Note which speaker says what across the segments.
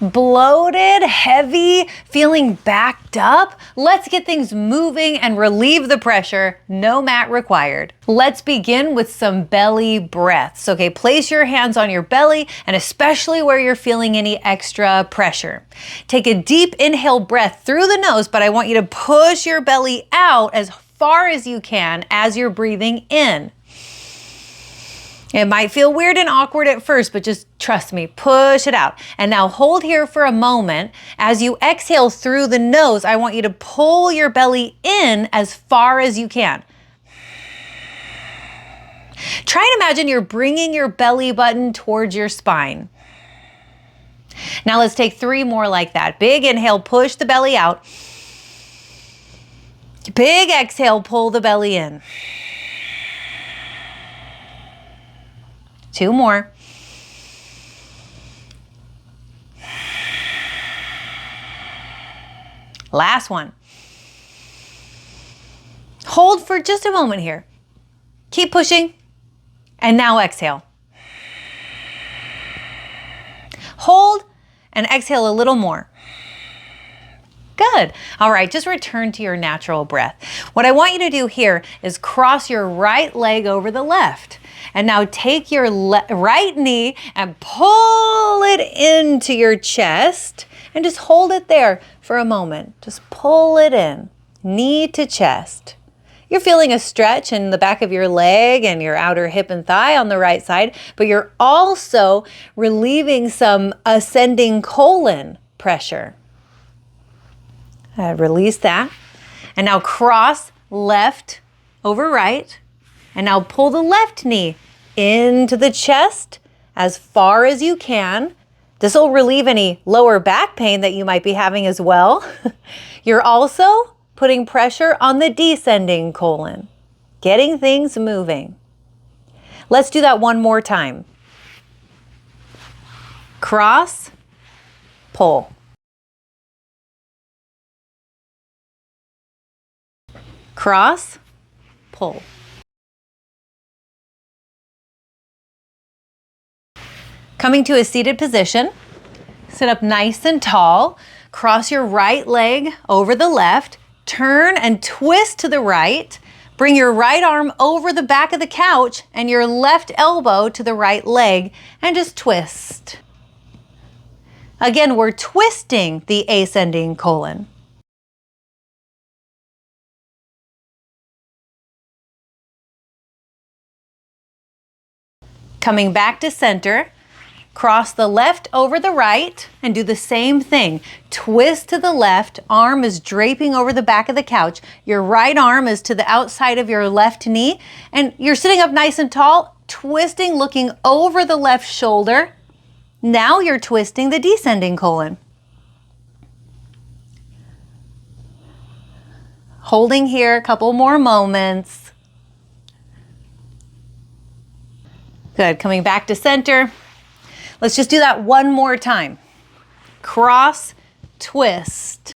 Speaker 1: Bloated, heavy, feeling backed up? Let's get things moving and relieve the pressure. No mat required. Let's begin with some belly breaths. Okay, place your hands on your belly and especially where you're feeling any extra pressure. Take a deep inhale breath through the nose, but I want you to push your belly out as far as you can as you're breathing in. It might feel weird and awkward at first, but just trust me, push it out. And now hold here for a moment. As you exhale through the nose, I want you to pull your belly in as far as you can. Try and imagine you're bringing your belly button towards your spine. Now let's take 3 more like that. Big inhale, push the belly out. Big exhale, pull the belly in. 2 more. Last one. Hold for just a moment here. Keep pushing. And now exhale. Hold and exhale a little more. Good. All right, just return to your natural breath. What I want you to do here is cross your right leg over the left. And now take your right knee and pull it into your chest and just hold it there for a moment. Just pull it in, knee to chest. You're feeling a stretch in the back of your leg and your outer hip and thigh on the right side, but you're also relieving some ascending colon pressure. Release that. And now cross left over right. And now pull the left knee into the chest as far as you can. This will relieve any lower back pain that you might be having as well. You're also putting pressure on the descending colon, getting things moving. Let's do that one more time. Cross, pull. Cross, pull. Coming to a seated position, sit up nice and tall, cross your right leg over the left, turn and twist to the right, bring your right arm over the back of the couch and your left elbow to the right leg and just twist. Again, we're twisting the ascending colon. Coming back to center, cross the left over the right and do the same thing. Twist to the left, arm is draping over the back of the couch. Your right arm is to the outside of your left knee and you're sitting up nice and tall, twisting, looking over the left shoulder. Now you're twisting the descending colon. Holding here a couple more moments. Good, coming back to center. Let's just do that one more time. Cross, twist.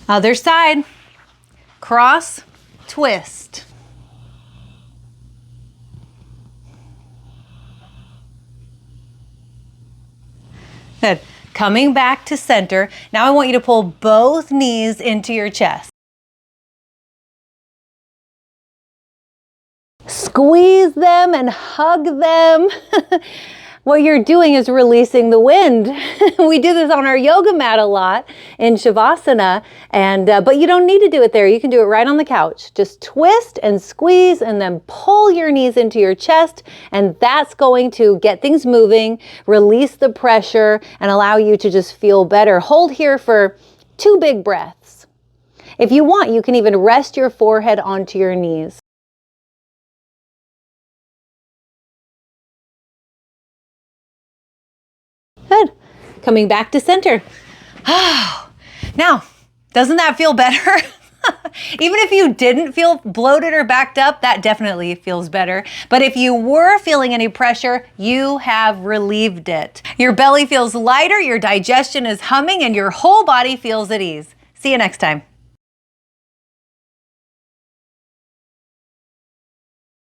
Speaker 1: Other side. Cross, twist. Good. Coming back to center. Now I want you to pull both knees into your chest. Squeeze them and hug them. What you're doing is releasing the wind. We do this on our yoga mat a lot in Shavasana, but you don't need to do it there. You can do it right on the couch. Just twist and squeeze and then pull your knees into your chest, and that's going to get things moving, release the pressure, and allow you to just feel better. Hold here for 2 big breaths. If you want, you can even rest your forehead onto your knees. Good. Coming back to center. Now, doesn't that feel better? Even if you didn't feel bloated or backed up, that definitely feels better. But if you were feeling any pressure, you have relieved it. Your belly feels lighter, your digestion is humming, and your whole body feels at ease. See you next time.